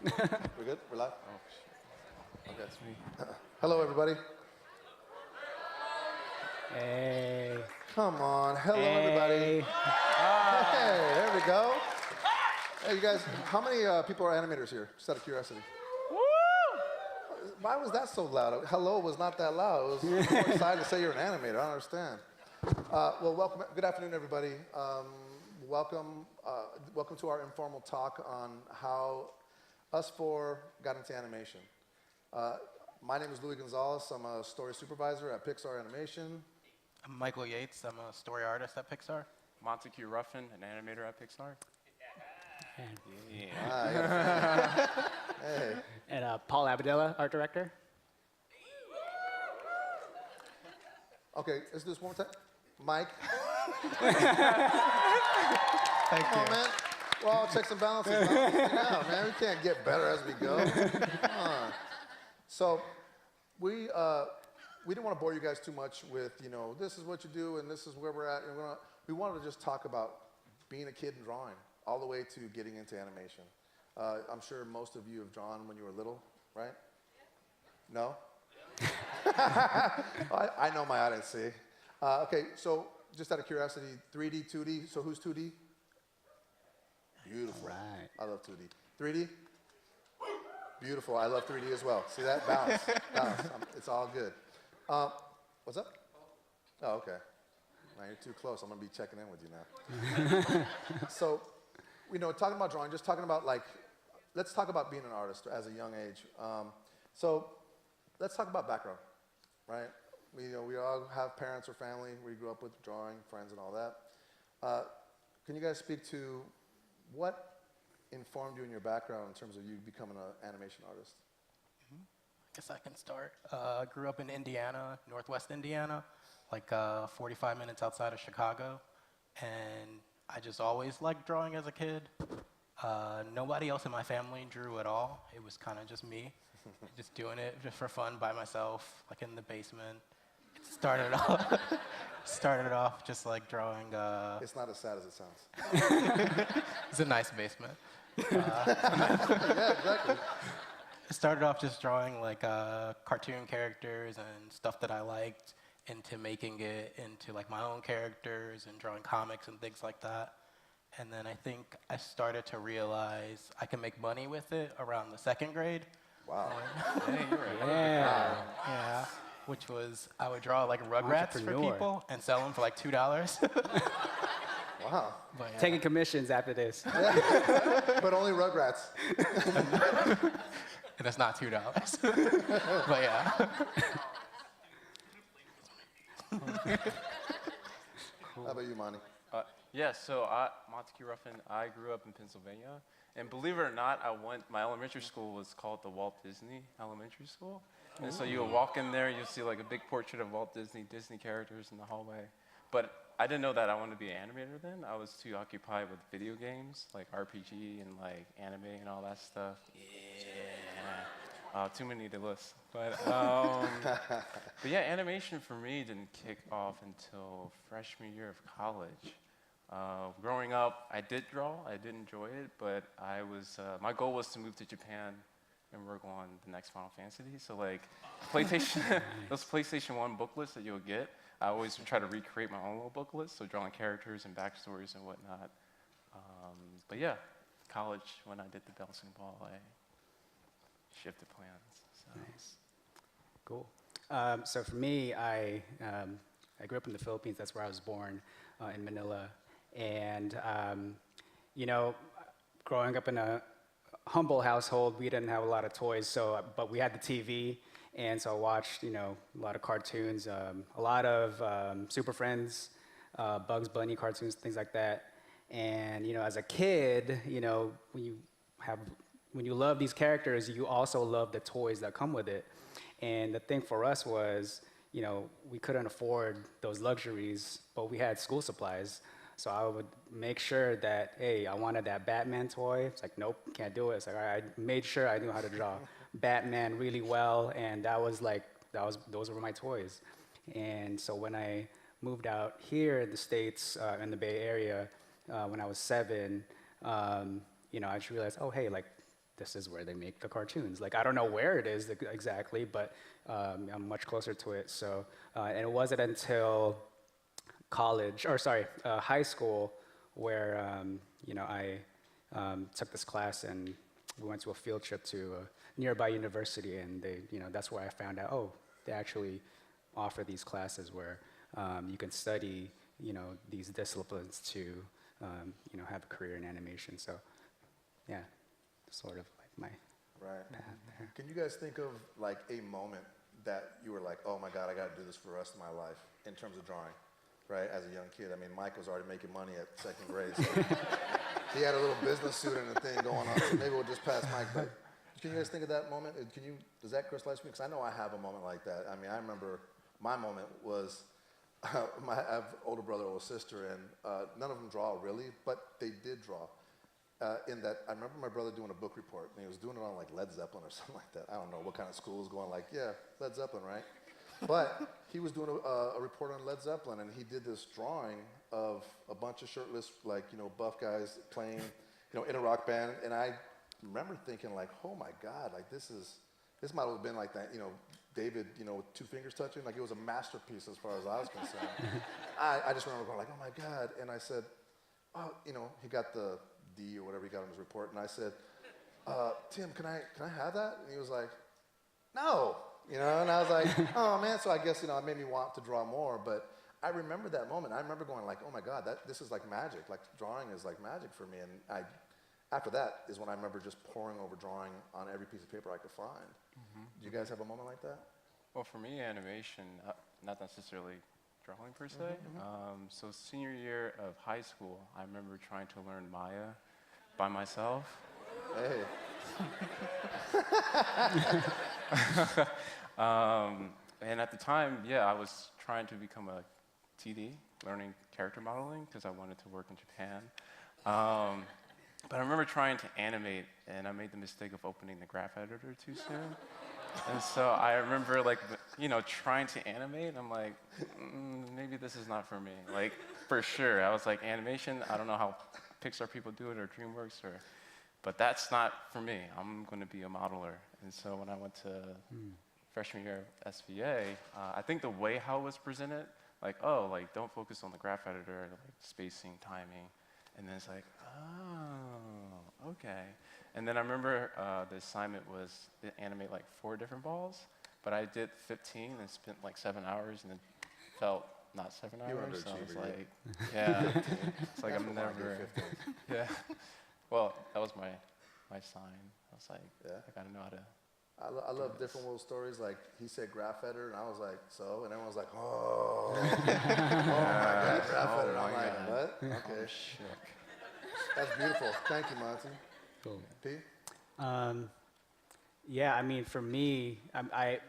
We're good? We're live? Oh, okay, that's me. Hello, everybody. Hey. Come on. Hello, everybody. Hey, there we go. Hey, you guys, how many people are animators here? Just out of curiosity. Woo! Why was that so loud? Hello was not that loud. It was more excited to say you're an animator. I don't understand. Well, welcome. Good afternoon, everybody. Welcome to our informal talk on how us four got into animation. My name is Gonzales. I'm a story supervisor at Pixar Animation. I'm Michael Yates. I'm a story artist at Pixar. MONTAQUE RUFFIN, an animator at Pixar. Yeah. Hey. And Paul Abadilla, art director. Okay, let's do this one more time. Mike. Thank Come on, man. Well, checks and balances. Yeah, man, we can't get better as we go. Come on. So we didn't want to bore you guys too much with, this is what you do and this is where we're at. And we wanted to just talk about being a kid and drawing all the way to getting into animation. I'm sure most of you have drawn when you were little, right? No? I know my audience, see. Okay, so just out of curiosity, 3D, 2D, so who's 2D? Beautiful. Right. I love 2D. 3D? Beautiful. I love 3D as well. See that? Balance. Balance. It's all good. What's up? Oh, okay. Now you're too close. I'm going to be checking in with you now. So, talking about drawing, just talking about let's talk about being an artist as a young age. So let's talk about background, right? We all have parents or family we grew up with drawing, friends and all that. Can you guys speak to what informed you in your background in terms of you becoming an animation artist? I guess I can start. Grew up in Indiana, Northwest Indiana, 45 minutes outside of Chicago. And I just always liked drawing as a kid. Nobody else in my family drew at all. It was kind of just me, just doing it just for fun by myself, in the basement. It started off just drawing. It's not as sad as it sounds. It's a nice basement. Yeah, exactly. It started off just drawing cartoon characters and stuff that I liked, into making it into my own characters and drawing comics and things like that. And then I think I started to realize I can make money with it around the second grade. Wow. Hey, you're right. Yeah. Which was, I would draw Rugrats for people and sell them for $2. Wow. But, yeah. Taking commissions after this. But only Rugrats. And it's not $2. But yeah. How about you, Monty? Yeah, so MONTAQUE RUFFIN, I grew up in Pennsylvania. And believe it or not, my elementary school was called the Walt Disney Elementary School. And so you would walk in there, you'll see a big portrait of Walt Disney characters in the hallway. But I didn't know that I wanted to be an animator then. I was too occupied with video games, like RPG and anime and all that stuff. Yeah. Too many to list. But yeah, animation for me didn't kick off until freshman year of college. Growing up, I did draw. I did enjoy it, but my goal was to move to Japan and work on the next Final Fantasy. So PlayStation, those PlayStation 1 booklets that you'll get, I always try to recreate my own little booklets, so drawing characters and backstories and whatnot. But yeah, college, when I did the bouncing ball, I shifted plans. So. Nice. Cool. So for me, I grew up in the Philippines. That's where I was born, in Manila. And, growing up in a humble household, we didn't have a lot of toys, but we had the TV. And so I watched, a lot of cartoons, a lot of Super Friends, Bugs Bunny cartoons, things like that. And, as a kid, when you love these characters, you also love the toys that come with it. And the thing for us was, we couldn't afford those luxuries, but we had school supplies. So I would make sure that, hey, I wanted that Batman toy. It's nope, can't do it. It's all right, I made sure I knew how to draw Batman really well, and those were my toys. And so when I moved out here in the States, in the Bay Area, when I was 7, I just realized, oh, hey, this is where they make the cartoons. Like, I don't know where it is exactly, but I'm much closer to it. So, and it wasn't until high school where, I took this class and we went to a field trip to a nearby university, and that's where I found out, oh, they actually offer these classes where you can study, these disciplines to, have a career in animation. So, yeah, sort of like my path there. Can you guys think of like a moment that you were like, oh my God, I got to do this for the rest of my life in terms of drawing, right? As a young kid, I mean, Mike was already making money at second grade, so he had a little business suit and a thing going on. So maybe we'll just pass Mike. But can you guys think of that moment? Does that crystallize for me? Because I know I have a moment like that. I mean, I remember my moment was. I have an older brother, older sister, and none of them draw really, but they did draw. In that, I remember my brother doing a book report, and he was doing it on like Led Zeppelin or something like that. I don't know what kind of school was going like, yeah, Led Zeppelin, right? But he was doing a report on Led Zeppelin, and he did this drawing of a bunch of shirtless, like, buff guys playing, in a rock band. And I remember thinking like, oh my God, like this might have been like that, David, with two fingers touching, like it was a masterpiece as far as I was concerned. I just remember going like, oh my God. And I said, oh, he got the D or whatever he got on his report. And I said, Tim, can I have that? And he was like, no, and I was like, oh man. So I guess, it made me want to draw more. But I remember that moment. I remember going like, oh my God, this is like magic. Like drawing is like magic for me. And after that is when I remember just poring over drawing on every piece of paper I could find. Do you guys have a moment like that? Well, for me, animation, not necessarily drawing per se. So senior year of high school, I remember trying to learn Maya by myself. Hey. And at the time, I was trying to become a TD, learning character modeling, because I wanted to work in Japan. But I remember trying to animate, and I made the mistake of opening the graph editor too soon. And so I remember, like, trying to animate, and I'm like, maybe this is not for me. Like, for sure. I was like, animation, I don't know how Pixar people do it or DreamWorks, but that's not for me. I'm going to be a modeler. And so when I went to freshman year of SVA, I think the way how it was presented, like, don't focus on the graph editor, like spacing, timing. And then it's like, oh, okay. And then I remember the assignment was to animate like 4 different balls, but I did 15 and spent like 7 hours, and it felt not 7 hours. You were so I was underachiever, like, yeah. It's like I'm never, yeah. Well, that was my sign. I was like, I gotta know how to. I love different little stories. Like he said graph editor, and I was like, so? And everyone was like, oh, oh my God, graph editor. I'm like, what? Okay. I'm shook. That's beautiful. Thank you, Monty. Cool. P? Yeah, I mean, for me, I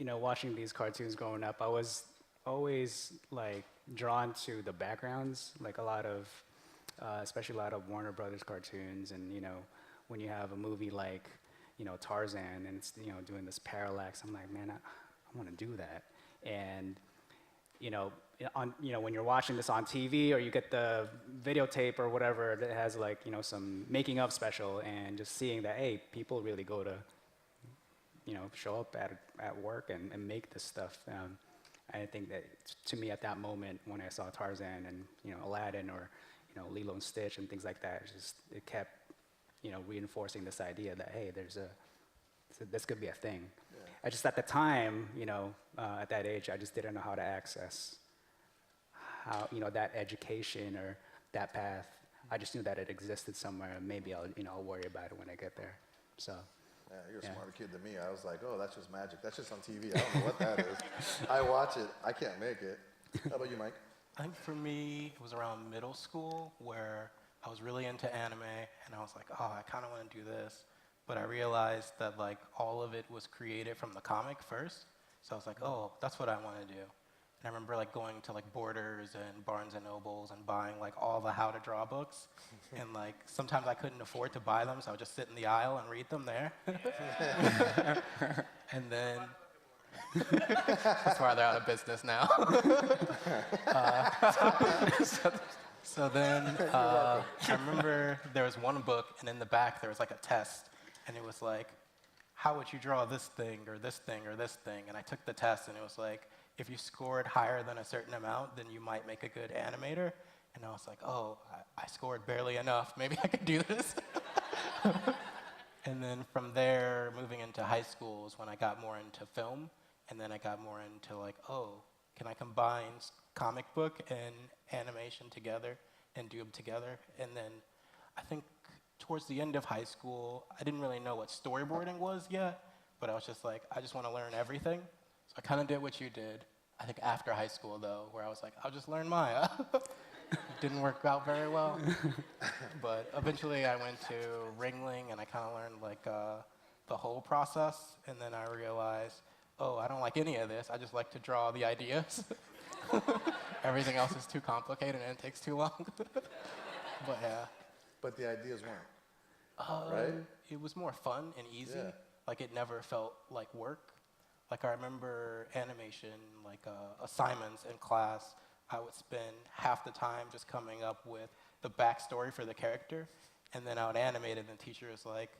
watching these cartoons growing up, I was always like drawn to the backgrounds, like a lot of, especially a lot of Warner Brothers cartoons, and when you have a movie like, Tarzan, and it's doing this parallax, I'm like, man, I want to do that, and when you're watching this on TV or you get the videotape or whatever that has like some making of special, and just seeing that, hey, people really go to show up at work and make this stuff. I think that to me at that moment when I saw Tarzan and Aladdin or Lilo and Stitch and things like that, it kept reinforcing this idea that, hey, this could be a thing. Yeah. I just at the time, at that age, I just didn't know how to access how that education or that path. I just knew that it existed somewhere, and maybe I'll worry about it when I get there. So. Yeah, you're a smarter kid than me. I was like, oh, that's just magic. That's just on TV. I don't know what that is. I watch it. I can't make it. How about you, Mike? I think for me, it was around middle school where I was really into anime, and I was like, oh, I kind of want to do this. But I realized that like all of it was created from the comic first. So I was like, oh, that's what I want to do. And I remember like going to like Borders and Barnes and Nobles and buying like all the how to draw books. And like sometimes I couldn't afford to buy them, so I would just sit in the aisle and read them there. And then that's why they're out of business now. So then I remember there was one book, and in the back there was like a test. and it was like, how would you draw this thing or this thing or this thing? And I took the test, and it was like, if you scored higher than a certain amount, then you might make a good animator. And I was like, oh, I scored barely enough. Maybe I could do this. And then from there, moving into high school is when I got more into film. And then I got more into like, oh, can I combine comic book and animation together and do them together? And then I think towards the end of high school, I didn't really know what storyboarding was yet, but I was just like, I just want to learn everything. So I kind of did what you did. I think after high school, though, where I was like, I'll just learn Maya. Didn't work out very well. But eventually I went to Ringling, and I kind of learned like the whole process. And then I realized, oh, I don't like any of this. I just like to draw the ideas. Everything else is too complicated and it takes too long. But yeah. But the ideas weren't, right? It was more fun and easy. Yeah. Like it never felt like work. Like I remember animation, like assignments in class, I would spend half the time just coming up with the backstory for the character, and then I would animate it, and the teacher was like,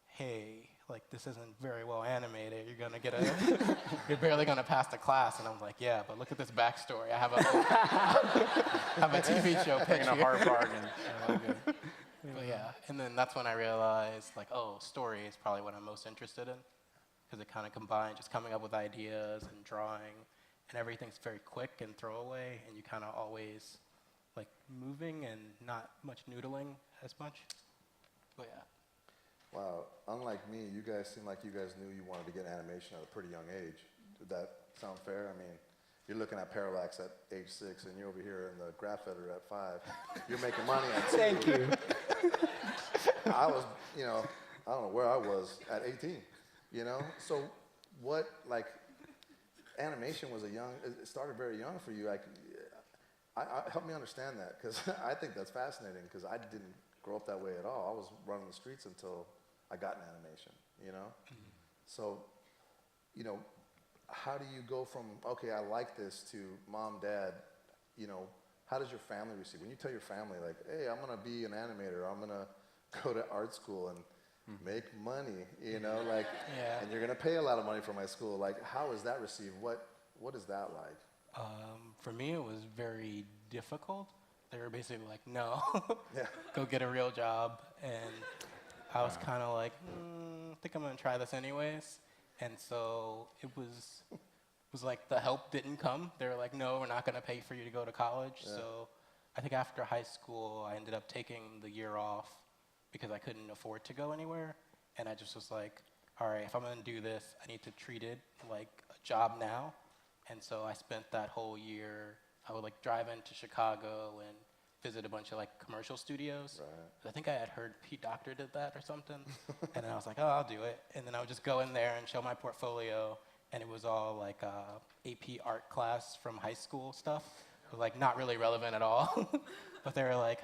hey, like this isn't very well animated, you're gonna get a, you're barely gonna pass the class. And I'm like, yeah, but look at this backstory. I have a TV show pitch Taking a here. hard bargain. But yeah, and then that's when I realized, like, oh, story is probably what I'm most interested in, because it kind of combines just coming up with ideas and drawing, and everything's very quick and throwaway, and you kind of always, like, moving and not much noodling as much. But yeah. Wow, unlike me, you guys seem like you guys knew you wanted to get animation at a pretty young age. Did that sound fair? I mean, you're looking at Parallax at age 6, and you're over here in the graph editor at 5. You're making money at 2. Thank you. I was, you know, I don't know where I was at 18, you know? So what, like, animation was it started very young for you. Like, help me understand that, because I think that's fascinating, because I didn't grow up that way at all. I was running the streets until I got in animation, you know? So, you know, how do you go from, okay, I like this, to mom, dad, you know, how does your family receive? When you tell your family, like, hey, I'm going to be an animator, I'm going to go to art school and make money, you know, like, Yeah. and you're going to pay a lot of money for my school, like, how is that received? What is that like? For me, it was very difficult. They were basically like, no, Yeah. go get a real job. And I was kind of like, I think I'm going to try this anyways. And so it was like the help didn't come. They were like, no, we're not going to pay for you to go to college. Yeah. So I think after high school, I ended up taking the year off because I couldn't afford to go anywhere. And I just was like, all right, if I'm going to do this, I need to treat it like a job now. And so I spent that whole year, I would like drive into Chicago and visit a bunch of like commercial studios. Right. I think I had heard Pete Docter did that or something. And then I was like, oh, I'll do it. And then I would just go in there and show my portfolio. And it was all like AP art class from high school stuff. It was like not really relevant at all. But they were like,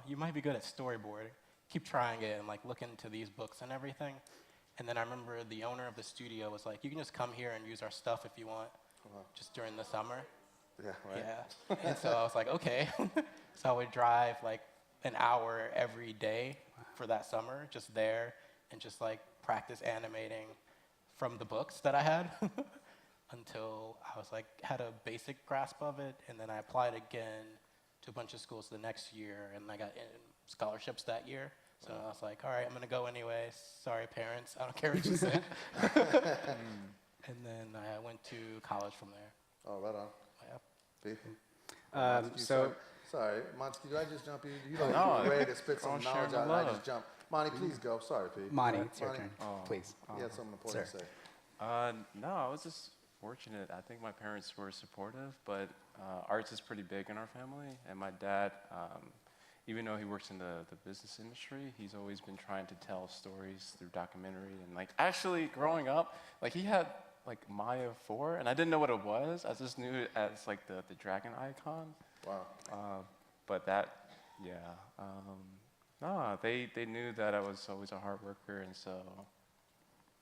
you might be good at storyboarding. Keep trying it and like look into these books and everything. And then I remember the owner of the studio was like, you can just come here and use our stuff if you want, just during the summer. Yeah, right. Yeah. And so I was like, okay. So I would drive like an hour every day for that summer, just there, and just like practice animating from the books that I had until I was like, had a basic grasp of it. And then I applied again to a bunch of schools the next year, and I got scholarships that year. So I was like, all right, I'm going to go anyway. Sorry, parents. I don't care what you say. And then I went to college from there. Oh, right on. Yeah. Pete? So, Sorry, Monty, did I just jump you? You don't No, ready to spit some don't share knowledge my out, and I love. just jumped. Monty, please go. Sorry, Pete. Monty, Go ahead. it's your Monty, turn. Oh. Please. You had something important Sir. to say. No, I was just fortunate. I think my parents were supportive, but arts is pretty big in our family. And my dad, even though he works in the business industry, he's always been trying to tell stories through documentary. And like actually growing up, like he had like Maya 4, and I didn't know what it was. I just knew it as like the dragon icon. Wow. But that, yeah. No, they knew that I was always a hard worker, and so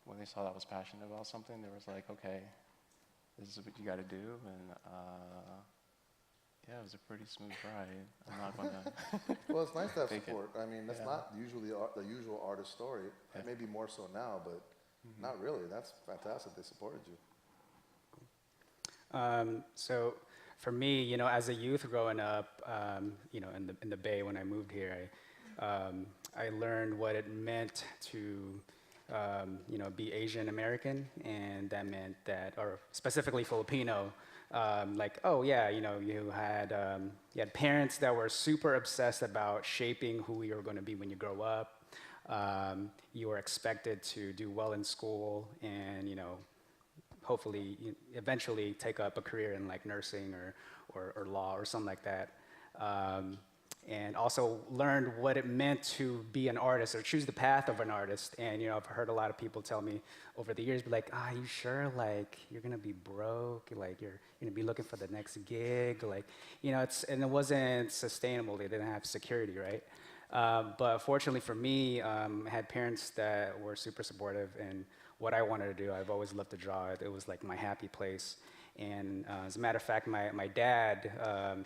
when they saw that I was passionate about something, they was like, okay, this is what you got to do, and Yeah, it was a pretty smooth ride. I'm not gonna. Well, it's nice to have Take it. support. I mean, that's not usually the usual artist story. Yeah. Maybe more so now, but not really. That's fantastic. They supported you. So for me, you know, as a youth growing up, you know, in the Bay when I moved here, I learned what it meant to, you know, be Asian American, and that meant that, or specifically Filipino, like, oh yeah, you know, you had parents that were super obsessed about shaping who you were going to be when you grow up. You were expected to do well in school, and you know, hopefully eventually take up a career in like nursing or law or something like that. And also learned what it meant to be an artist or choose the path of an artist. And you know, I've heard a lot of people tell me over the years, be like, "Ah, you sure? Like you're gonna be broke? Like you're gonna be looking for the next gig? Like, you know, and it wasn't sustainable. They didn't have security, right?" But fortunately for me, I had parents that were super supportive in what I wanted to do. I've always loved to draw. It was like my happy place. And as a matter of fact, my dad,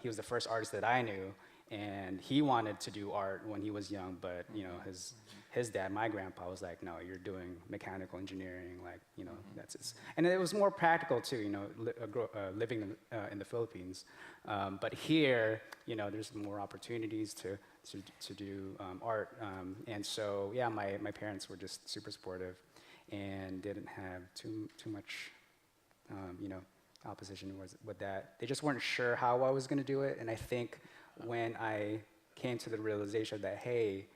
he was the first artist that I knew. And he wanted to do art when he was young, but you know, his dad, my grandpa, was like, "No, you're doing mechanical engineering, like, you know, that's it." And it was more practical too, you know, living in the Philippines. But here, you know, there's more opportunities to do art. And so, yeah, my parents were just super supportive and didn't have too much, you know, opposition with that. They just weren't sure how I was going to do it, and I think when I came to the realization that, hey,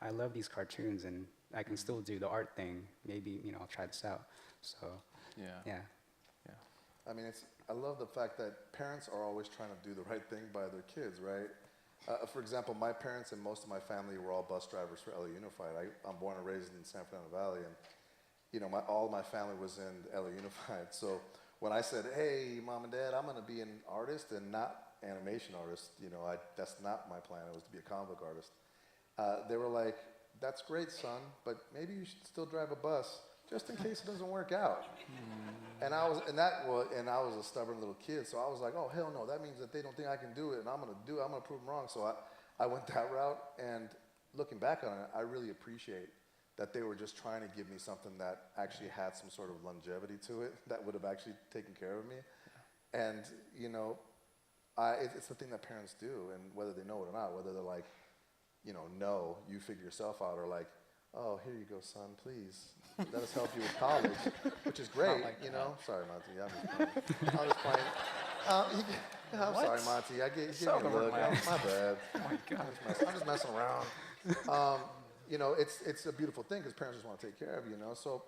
I love these cartoons and I can still do the art thing, maybe, you know, I'll try this out. So, yeah. I mean, I love the fact that parents are always trying to do the right thing by their kids, right? For example, my parents and most of my family were all bus drivers for LA Unified. I'm born and raised in San Fernando Valley, and you know, all my family was in LA Unified. So when I said, "Hey, Mom and Dad, I'm going to be an artist and not animation artist," you know, that's not my plan. It was to be a comic book artist. They were like, "That's great, son, but maybe you should still drive a bus just in case it doesn't work out." And I was a stubborn little kid, so I was like, "Oh hell no, that means that they don't think I can do it, and I'm gonna prove them wrong." So I went that route, and looking back on it, I really appreciate that they were just trying to give me something that actually had some sort of longevity to it, that would have actually taken care of me. And you know, it's the thing that parents do, and whether they know it or not, whether they're like, you know, "No, you figure yourself out," or like, "Oh, here you go, son, please, let us help you with college," which is great, like you know. Sorry, Monty, I'm just playing. I'm sorry, Monty, I gave you a look. My bad. Oh my God. I'm just messing around. You know, it's a beautiful thing because parents just want to take care of you, you know. So,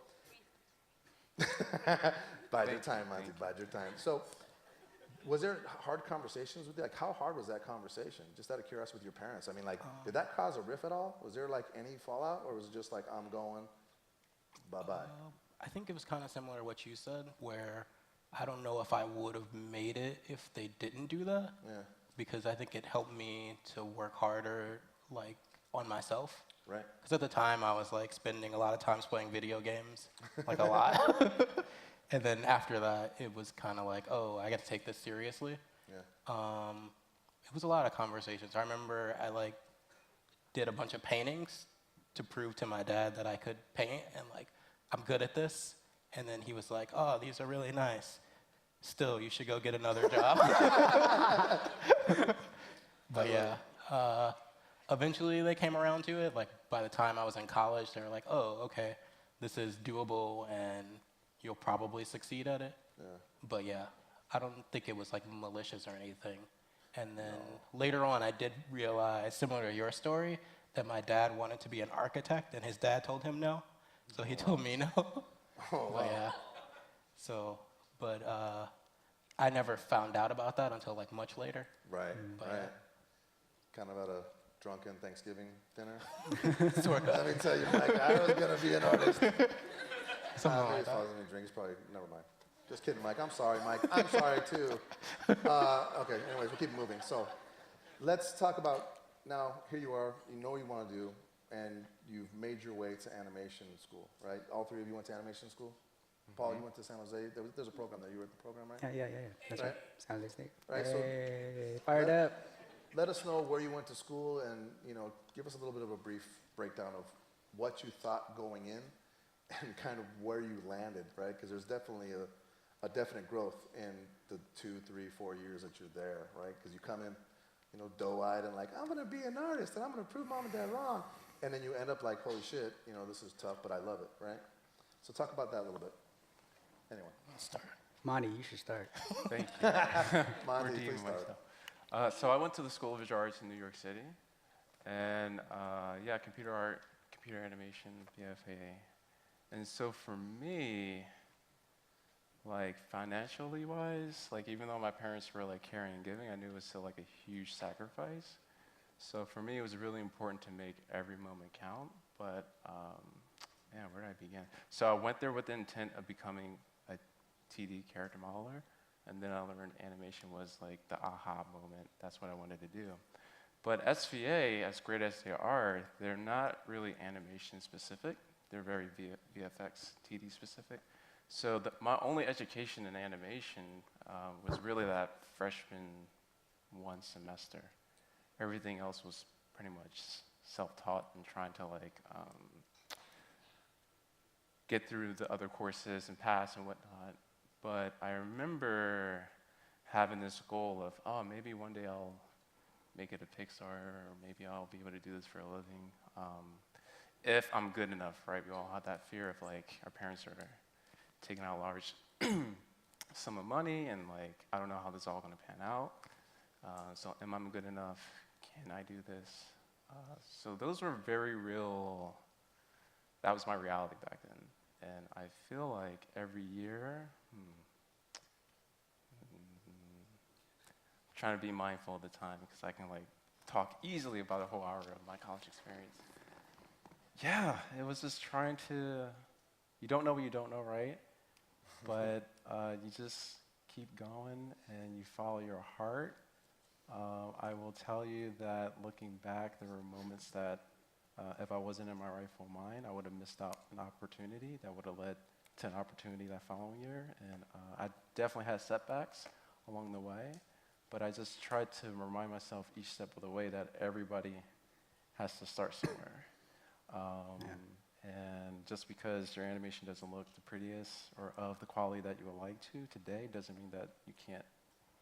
bide your time, Monty, bide your time. So, was there hard conversations with you? Like, how hard was that conversation? Just out of curiosity with your parents. I mean, like, did that cause a rift at all? Was there like any fallout, or was it just like, "I'm going, bye-bye"? I think it was kind of similar to what you said, where I don't know if I would have made it if they didn't do that. Yeah. Because I think it helped me to work harder, like, on myself. Right. Because at the time, I was, like, spending a lot of time playing video games, like, a lot. And then after that, it was kind of like, oh, I got to take this seriously. Yeah. It was a lot of conversations. I remember I, like, did a bunch of paintings to prove to my dad that I could paint and, like, I'm good at this. And then he was like, "Oh, these are really nice. Still, you should go get another job." But yeah, eventually they came around to it. Like, by the time I was in college, they were like, "Oh, okay, this is doable and you'll probably succeed at it." Yeah. But yeah, I don't think it was like malicious or anything. And then later on, I did realize, similar to your story, that my dad wanted to be an architect and his dad told him no. So he told me no. Oh, wow. But yeah. So, but I never found out about that until like much later. Right, But right. Kind of at a drunken Thanksgiving dinner. Sort of. Let me tell you, Mike, I was going to be an artist. Something Maybe like it's that. causing me drinks, probably, never mind. Just kidding, Mike. I'm sorry, Mike. I'm sorry, too. Okay, anyways, we'll keep moving. So let's talk about, now, here you are, you know what you want to do, and you've made your way to animation school, right? All three of you went to animation school? Paul, you went to San Jose. There's a program there. You were at the program, right? Yeah. That's right. Right. San Jose State. Right, so Hey, fired let- up. Let us know where you went to school and, give us a little bit of a brief breakdown of what you thought going in and kind of where you landed, right? Because there's definitely a definite growth in the 2, 3, 4 years that you're there, right? Because you come in, doe-eyed and like, I'm going to be an artist and I'm going to prove mom and dad wrong. And then you end up like, holy shit, this is tough, but I love it, right? So talk about that a little bit. Anyone? Let's start. Monty, you should start. Thank you. Monty, Redeeming please start. myself. So I went to the School of Visual Arts in New York City, and computer art, computer animation, BFA. And so for me, like financially wise, like even though my parents were like caring and giving, I knew it was still like a huge sacrifice. So for me, it was really important to make every moment count. But where did I begin? So I went there with the intent of becoming a TD character modeler. And then I learned animation was like the aha moment. That's what I wanted to do. But SVA, as great as they are, they're not really animation specific. They're very VFX, TD specific. So my only education in animation was really that freshman 1 semester. Everything else was pretty much self-taught and trying to like get through the other courses and pass and whatnot. But I remember having this goal of, maybe one day I'll make it a Pixar, or maybe I'll be able to do this for a living. If I'm good enough, right? We all have that fear of like our parents are taking out a large sum of money and like, I don't know how this is all gonna pan out. So am I good enough? Can I do this? So those were very real, that was my reality back then. And I feel like every year, trying to be mindful of the time because I can like talk easily about a whole hour of my college experience. Yeah, it was just trying to, you don't know what you don't know, right? But you just keep going and you follow your heart. I will tell you that looking back, there were moments that if I wasn't in my rightful mind, I would have missed out an opportunity that would have led to an opportunity that following year. And I definitely had setbacks along the way, but I just tried to remind myself each step of the way that everybody has to start somewhere. And just because your animation doesn't look the prettiest or of the quality that you would like to today doesn't mean that you can't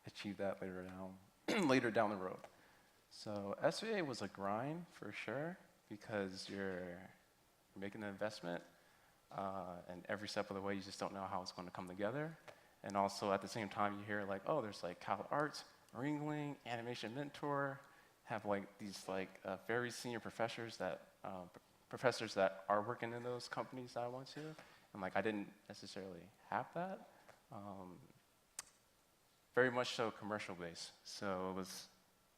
achieve that later down the road. So SVA was a grind for sure because you're making an investment and every step of the way you just don't know how it's going to come together. And also at the same time you hear like, oh, there's like Cal Arts, Marine Wing, Animation Mentor, have like these like very senior professors that are working in those companies that I went to. And like I didn't necessarily have that. Very much so commercial based. So it was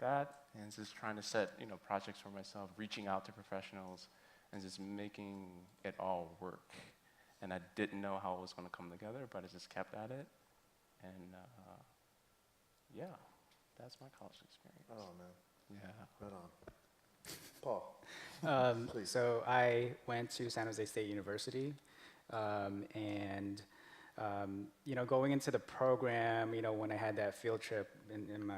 that and just trying to set projects for myself, reaching out to professionals and just making it all work. And I didn't know how it was going to come together, but I just kept at it. And that's my college experience. Oh, man. Yeah. Right on. Paul, please. So I went to San Jose State University, and going into the program, when I had that field trip in my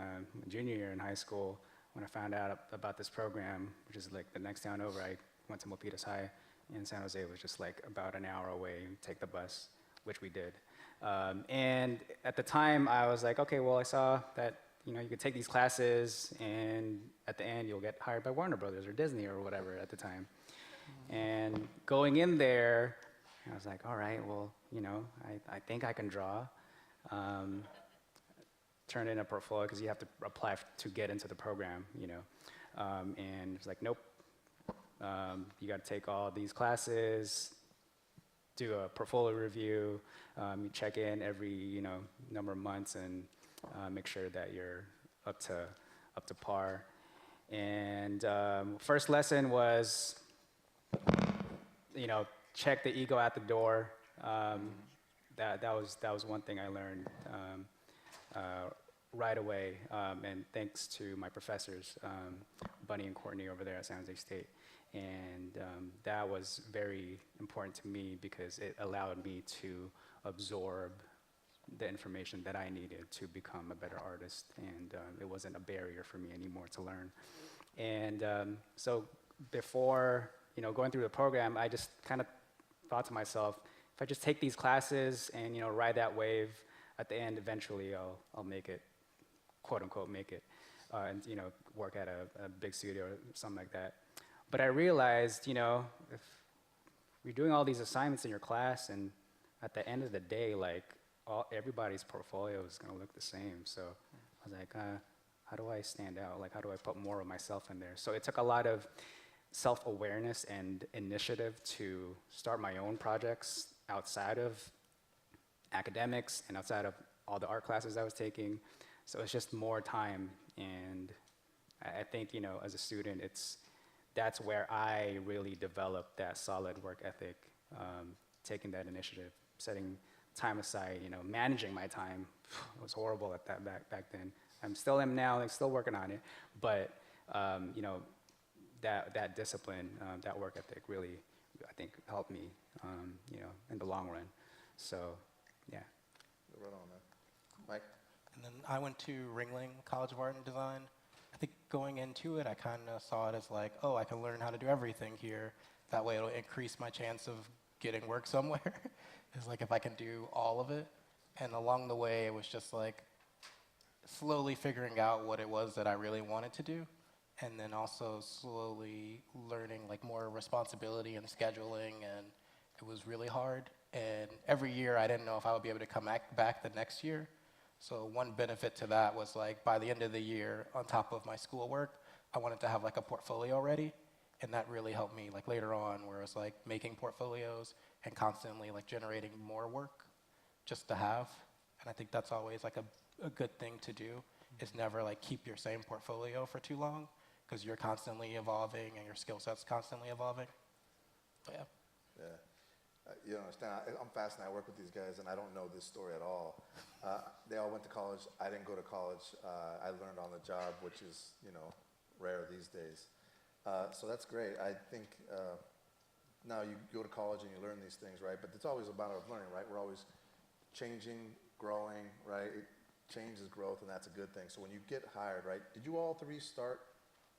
junior year in high school, when I found out about this program, which is like the next town over, I went to Milpitas High, and San Jose was just like about an hour away, take the bus, which we did. And at the time, I was like, okay, well, I saw that you could take these classes, and at the end, you'll get hired by Warner Brothers or Disney or whatever at the time. And going in there, I was like, all right, well, I think I can draw. Turn in a portfolio because you have to apply to get into the program, and it's like, nope. You got to take all these classes, do a portfolio review, you check in every number of months and make sure that you're up to par. And first lesson was, check the ego at the door. That was one thing I learned right away, and thanks to my professors, Bunny and Courtney over there at San Jose State. And that was very important to me because it allowed me to absorb the information that I needed to become a better artist. And it wasn't a barrier for me anymore to learn. And so before going through the program, I just kind of thought to myself, if I just take these classes and ride that wave, at the end, eventually I'll make it, quote unquote, make it, and work at a big studio or something like that. But I realized, if you're doing all these assignments in your class, and at the end of the day, like everybody's portfolio is gonna look the same. So I was like, how do I stand out? Like, how do I put more of myself in there? So it took a lot of self-awareness and initiative to start my own projects outside of academics and outside of all the art classes I was taking. So it's just more time. And I think, as a student, that's where I really developed that solid work ethic, taking that initiative, setting time aside, managing my time. It was horrible at that back then. I'm still am now, like still working on it. But, that discipline, that work ethic really, I think, helped me, in the long run. So, yeah. Right on, man. Mike? And then I went to Ringling College of Art and Design. I think going into it, I kind of saw it as like, oh, I can learn how to do everything here. That way it'll increase my chance of getting work somewhere. It's like if I can do all of it. And along the way, it was just like slowly figuring out what it was that I really wanted to do. And then also slowly learning like more responsibility and scheduling. And it was really hard. And every year I didn't know if I would be able to come back the next year. So one benefit to that was like by the end of the year, on top of my schoolwork, I wanted to have like a portfolio ready. And that really helped me like later on, where it was like making portfolios and constantly like generating more work just to have. And I think that's always like a good thing to do, is never like keep your same portfolio for too long, because you're constantly evolving and your skill set's constantly evolving. But yeah. Yeah. You don't understand. I'm fascinated. I work with these guys, and I don't know this story at all. They all went to college. I didn't go to college. I learned on the job, which is, rare these days. So that's great. I think now you go to college and you learn these things, right? But it's always a matter of learning, right? We're always changing, growing, right? Change is growth, and that's a good thing. So when you get hired, right? Did you all three start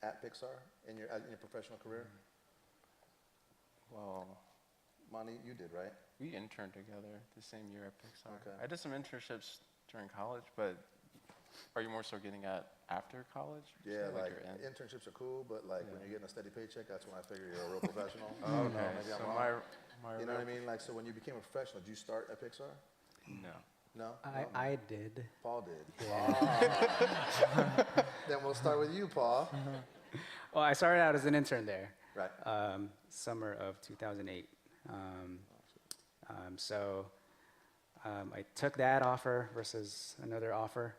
at Pixar in your professional career? Well, Monty, you did, right? we interned together the same year at Pixar. Okay. I did some internships during college, but are you more so getting at after college? Yeah, like you're in? internships are cool, but like when Yeah. you're getting a steady paycheck, that's when I figure you're a real professional. I Oh, don't know, okay. maybe I'm So wrong. my You know what I mean? Like, so when you became a professional, did you start at Pixar? No. No? I did. Paul did. Yeah. Then we'll start with you, Paul. Well, I started out as an intern there, Right. summer of 2008. So I took that offer versus another offer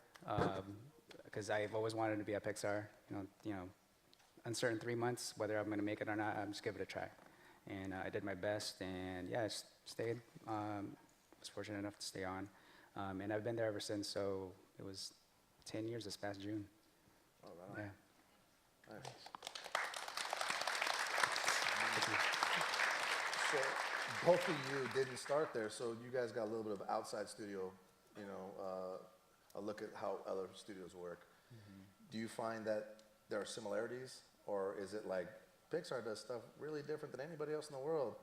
because I've always wanted to be at Pixar. Uncertain 3 months whether I'm going to make it or not. I'm just give it a try, and I did my best, and yeah, I stayed. Was fortunate enough to stay on, and I've been there ever since. So it was 10 years this past June. Oh, right on. Yeah. Nice. So both of you didn't start there, so you guys got a little bit of outside studio, a look at how other studios work. Do you find that there are similarities, or is it like Pixar does stuff really different than anybody else in the world?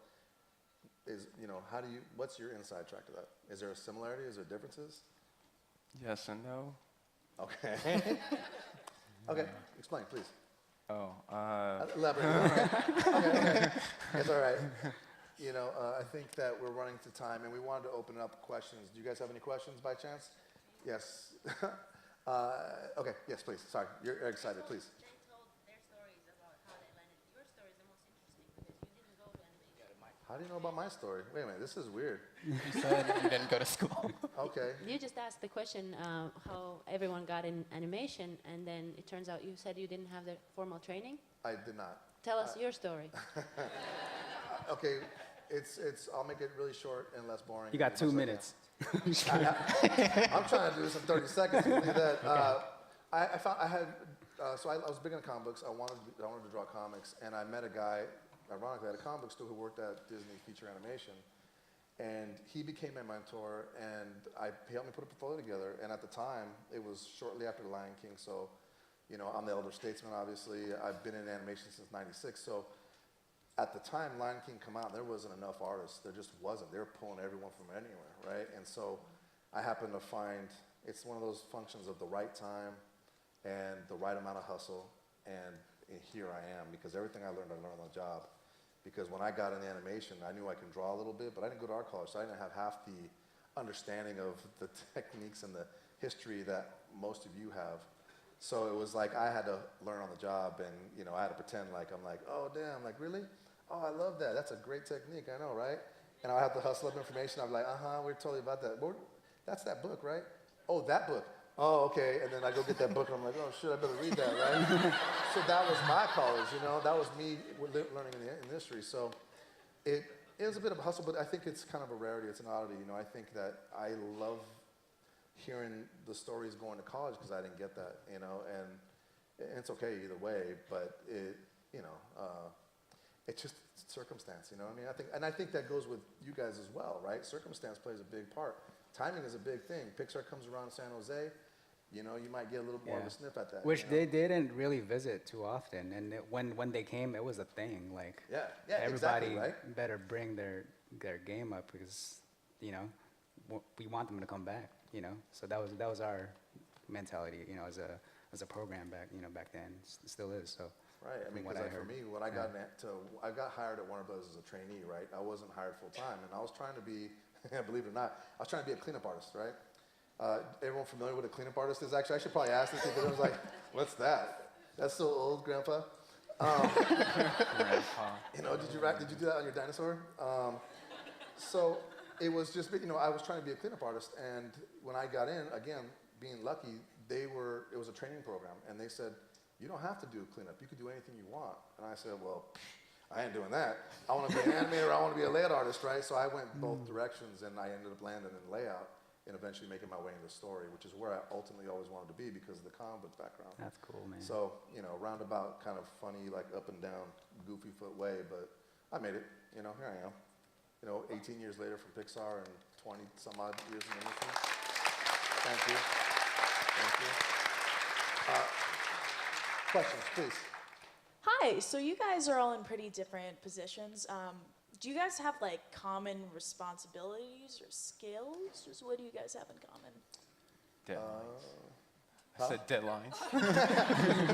What's your inside track to that? Is there a similarity? Is there differences? Yes and no. Okay. Okay, explain, please. Oh, Elaborate. Okay. It's all right. I think that we're running to time, and we wanted to open up questions. Do you guys have any questions by chance? Yes. Okay, yes, please. Sorry, you're excited, please. They told their stories about how they landed. Your story is the most interesting because you didn't go to animation. How do you know about my story? Wait a minute, this is weird. You said you didn't go to school. Okay. You just asked the question how everyone got in animation, and then it turns out you said you didn't have the formal training. I did not. Tell us your story. Okay, I'll make it really short and less boring. You got as 2 much as I minutes. can. I'm trying to do this in 30 seconds. Believe that. I so I was big into comic books. I wanted to draw comics, and I met a guy, ironically, at a comic book store who worked at Disney Feature Animation, and he became my mentor, and he helped me put a portfolio together. And at the time, it was shortly after The Lion King, so you know, I'm the elder statesman, obviously. I've been in animation since '96, so at the time Lion King come out, there wasn't enough artists. There just wasn't. They were pulling everyone from anywhere, right? And so I happened to find, it's one of those functions of the right time and the right amount of hustle, and here I am, because everything I learned on the job. Because when I got into animation, I knew I could draw a little bit, but I didn't go to art college, so I didn't have half the understanding of the techniques and the history that most of you have. So it was like I had to learn on the job, and you know, I had to pretend like I'm like, oh damn, like really? Oh, I love that. That's a great technique. I know, right? And I have to hustle up information. I'm like, we're totally about that. Well, that's that book, right? Oh, that book. Oh, okay. And then I go get that book, and I'm like, oh shit, I better read that, right? So that was my college, you know. That was me learning in the industry. So it was a bit of a hustle, but I think it's kind of a rarity. It's an oddity, you know. I think that I love hearing the stories going to college because I didn't get that, you know. And it's okay either way, but it, you know. It's just circumstance, you know what I mean? I think that goes with you guys as well, right? Circumstance plays a big part. Timing is a big thing. Pixar comes around San Jose, you know, you might get a little more of a sniff at that. Which you know? they didn't really visit too often, and when they came, it was a thing. Like everybody exactly, right? better bring their game up because, you know, we want them to come back, you know. So that was our mentality, you know, as a program back then. It still is. So. Right, I mean, because like for me, when I got hired at Warner Bros. As a trainee, right? I wasn't hired full time, and I was trying to be, believe it or not, I was trying to be a cleanup artist, right? Everyone familiar with a cleanup artist is? Actually, I should probably ask this because everyone's like, what's that? That's so old, Grandpa. You know, did you do that on your dinosaur? So it was just, you know, I was trying to be a cleanup artist, and when I got in, again, being lucky, it was a training program, and they said, you don't have to do cleanup. You can do anything you want. And I said, well, I ain't doing that. I want to be an animator. I want to be a layout artist, right? So I went both directions, and I ended up landing in layout and eventually making my way into story, which is where I ultimately always wanted to be because of the comic book background. That's cool, man. So, you know, roundabout, kind of funny, like up and down, goofy foot way, but I made it. You know, here I am. You know, 18 years later from Pixar and 20 some odd years in the industry. Thank you. Thank you. Questions, please. Hi, so you guys are all in pretty different positions. Do you guys have like common responsibilities or skills? Just what do you guys have in common? Deadlines. Huh? I said deadlines.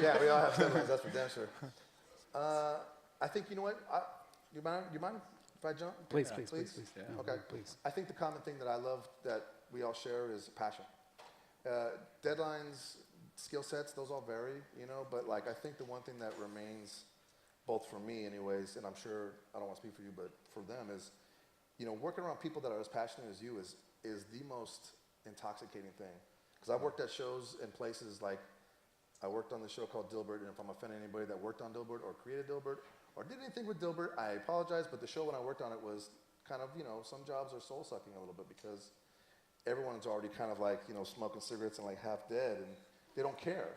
Yeah, we all have deadlines, that's for damn sure. I think, you know what, you mind if I jump? Please. Yeah. Okay. Please. I think the common thing that I love that we all share is passion. Deadlines, skill sets, those all vary, you know, but like I think the one thing that remains, both for me anyways, and I'm sure, I don't want to speak for you, but for them is, you know, working around people that are as passionate as you is the most intoxicating thing. Because I've worked at shows and places like, I worked on the show called Dilbert, and if I'm offending anybody that worked on Dilbert or created Dilbert or did anything with Dilbert, I apologize, but the show when I worked on it was kind of, you know, some jobs are soul sucking a little bit because everyone's already kind of like, you know, smoking cigarettes and like half dead, and they don't care.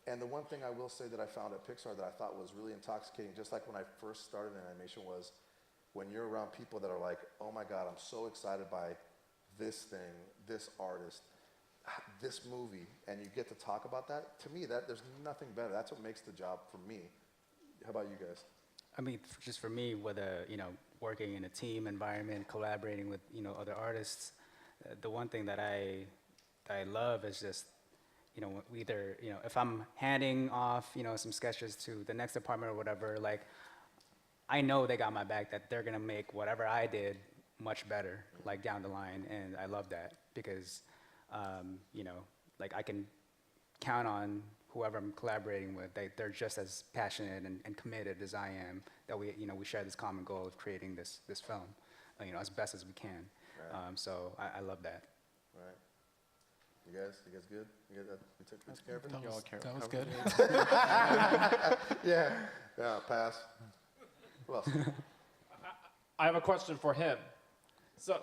And the one thing I will say that I found at Pixar that I thought was really intoxicating, just like when I first started in animation, was when you're around people that are like, oh my God, I'm so excited by this thing, this artist, this movie, and you get to talk about that. To me, there's nothing better. That's what makes the job for me. How about you guys? I mean, just for me, whether, you know, working in a team environment, collaborating with, you know, other artists, the one thing that I love is just, you know, either, you know, if I'm handing off, you know, some sketches to the next department or whatever, like, I know they got my back, that they're gonna make whatever I did much better, like down the line, and I love that because, you know, like I can count on whoever I'm collaborating with, they're just as passionate and committed as I am, that we, you know, we share this common goal of creating this film, you know, as best as we can. Right. So I love that. Right. You guys good? You guys, we took care of it? That was good. Yeah, pass. Who else? I have a question for him. So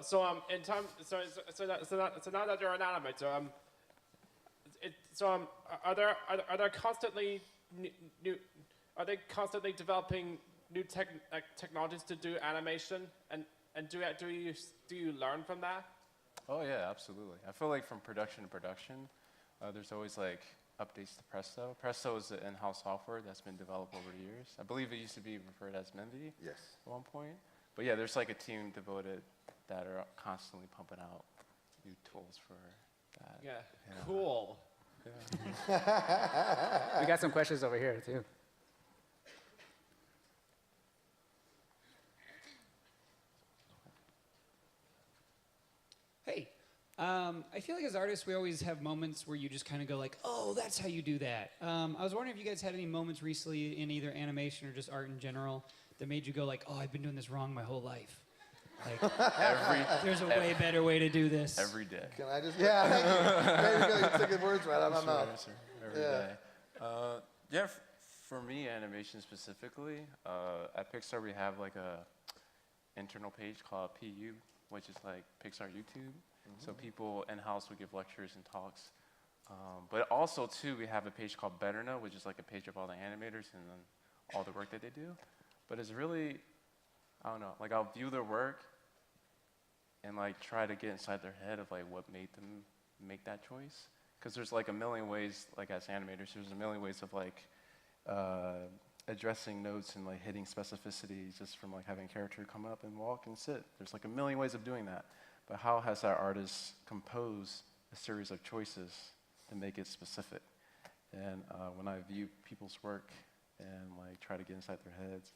in time, so now that you're an animator, are there constantly new are they constantly developing new technologies to do animation? And do you learn from that? Oh yeah, absolutely. I feel like from production to production, there's always like updates to Presto. Presto is the in-house software that's been developed over the years. I believe it used to be referred as Menvi Yes. at one point. But yeah, there's like a team devoted that are constantly pumping out new tools for that. Yeah, Yeah. cool. We got some questions over here too. Hey, I feel like as artists, we always have moments where you just kind of go like, oh, that's how you do that. I was wondering if you guys had any moments recently in either animation or just art in general that made you go like, oh, I've been doing this wrong my whole life. Like, there's a way better way to do this. Every day. Can I just? Yeah, thank you. There you go. You took the words right out of my mouth. Sure, every Yeah. day. Yeah, for me, animation specifically, at Pixar we have like a internal page called PU, which is like Pixar YouTube. So people in-house will give lectures and talks. But also too, we have a page called Better Know, which is like a page of all the animators and then all the work that they do. But it's really, I don't know, like I'll view their work and like try to get inside their head of like what made them make that choice. Because there's like a million ways, like as animators, there's a million ways of like addressing notes and like hitting specificity just from like having a character come up and walk and sit. There's like a million ways of doing that. But how has that artist composed a series of choices to make it specific? And when I view people's work and like try to get inside their heads,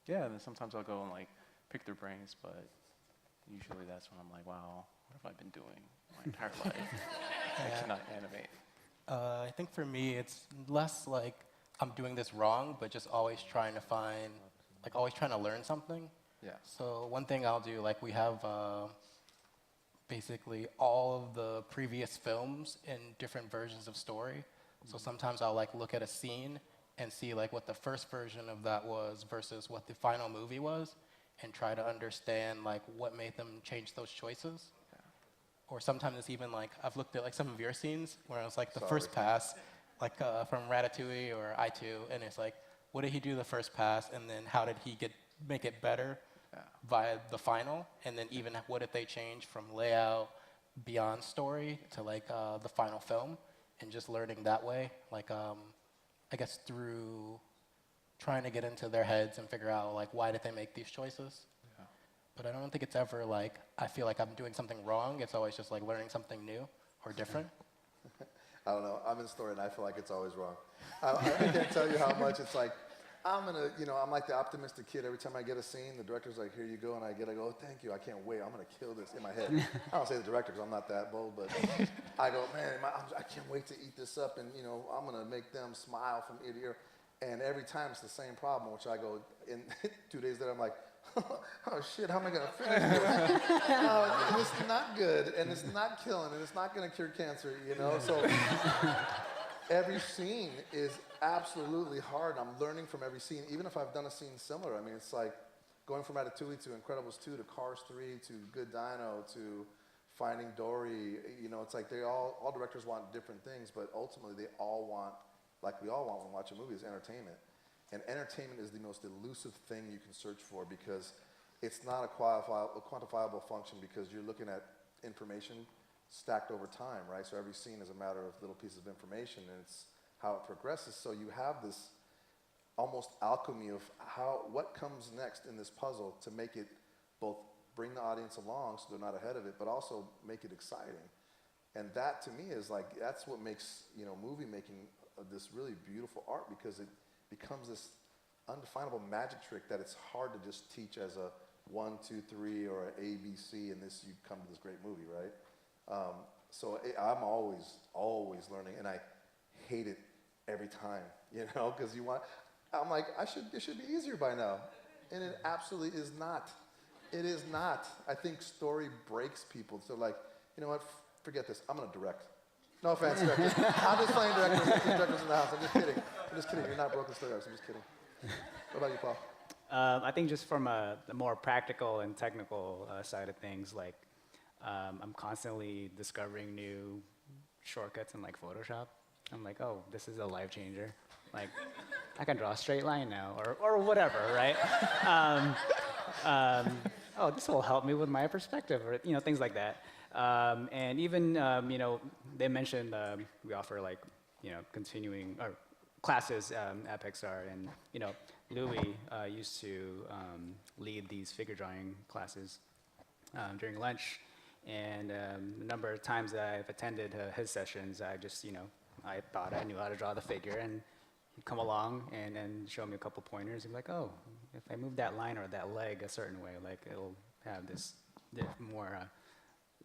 yeah, and then sometimes I'll go and like pick their brains, but usually that's when I'm like, wow, what have I been doing my entire life? I cannot animate. I think for me, it's less like I'm doing this wrong, but just always trying to find, like always trying to learn something. Yeah. So one thing I'll do, like we have basically all of the previous films in different versions of story. So sometimes I'll like look at a scene and see like what the first version of that was versus what the final movie was, and try to understand like what made them change those choices. Or sometimes it's even like, I've looked at like some of your scenes where it's like the first pass, like from Ratatouille or I2, and it's like, what did he do the first pass, and then how did he make it better via the final, and then even what did they change from layout beyond story to like the final film, and just learning that way, like I guess through trying to get into their heads and figure out like why did they make these choices. But I don't think it's ever like, I feel like I'm doing something wrong. It's always just like learning something new or different. I don't know. I'm in story and I feel like it's always wrong. I can't tell you how much it's like, I'm like the optimistic kid. Every time I get a scene, the director's like, here you go. And I go, oh, thank you. I can't wait. I'm going to kill this in my head. I don't say the director because I'm not that bold, but I go, man, I can't wait to eat this up. And, I'm going to make them smile from ear to ear. And every time it's the same problem, which I go, in 2 days later, I'm like, oh shit, how am I going to finish this? And it's not good, and it's not killing, and it's not going to cure cancer, So every scene is absolutely hard. I'm learning from every scene, even if I've done a scene similar. I mean, it's like going from Ratatouille to Incredibles 2 to Cars 3 to Good Dino to Finding Dory. It's like all directors want different things, but ultimately they all want, like we all want when we watch a movie, is entertainment. And entertainment is the most elusive thing you can search for because it's not a quantifiable function because you're looking at information stacked over time, right? So every scene is a matter of little pieces of information and it's how it progresses. So you have this almost alchemy of what comes next in this puzzle to make it both bring the audience along so they're not ahead of it, but also make it exciting. And that to me is like, that's what makes, movie making this really beautiful art because it becomes this undefinable magic trick that it's hard to just teach as a 1, 2, 3 or an A, B, C, and you come to this great movie, right? So I'm always learning, and I hate it every time, because I'm like, it should be easier by now, and it absolutely is not. It is not. I think story breaks people. So like, you know what? Forget this. I'm gonna direct. No offense, directors. I'm just playing directors. There's directors in the house. I'm just kidding. You're not broken story artists. I'm just kidding. What about you, Paul? I think just from the more practical and technical side of things, like I'm constantly discovering new shortcuts in like Photoshop. I'm like, oh, this is a life changer. Like, I can draw a straight line now, or whatever, right? Oh, this will help me with my perspective, or things like that. And even they mentioned we offer like continuing or classes at Pixar, and Louis used to lead these figure drawing classes during lunch, and the number of times that I've attended his sessions, I just I thought I knew how to draw the figure, and he'd come along and show me a couple pointers and be like, oh, if I move that line or that leg a certain way, like it'll have this more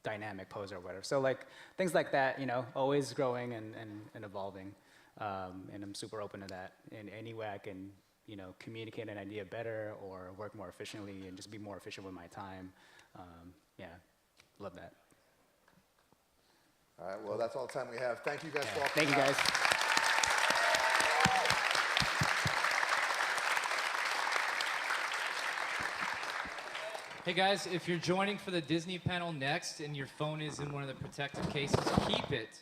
dynamic pose or whatever. So like things like that, always growing and evolving. And I'm super open to that. In any way I can, communicate an idea better or work more efficiently and just be more efficient with my time. Yeah, love that. All right, well, that's all the time we have. Thank you guys for all Thank you coming guys. out. Hey guys, if you're joining for the Disney panel next and your phone is in one of the protective cases, keep it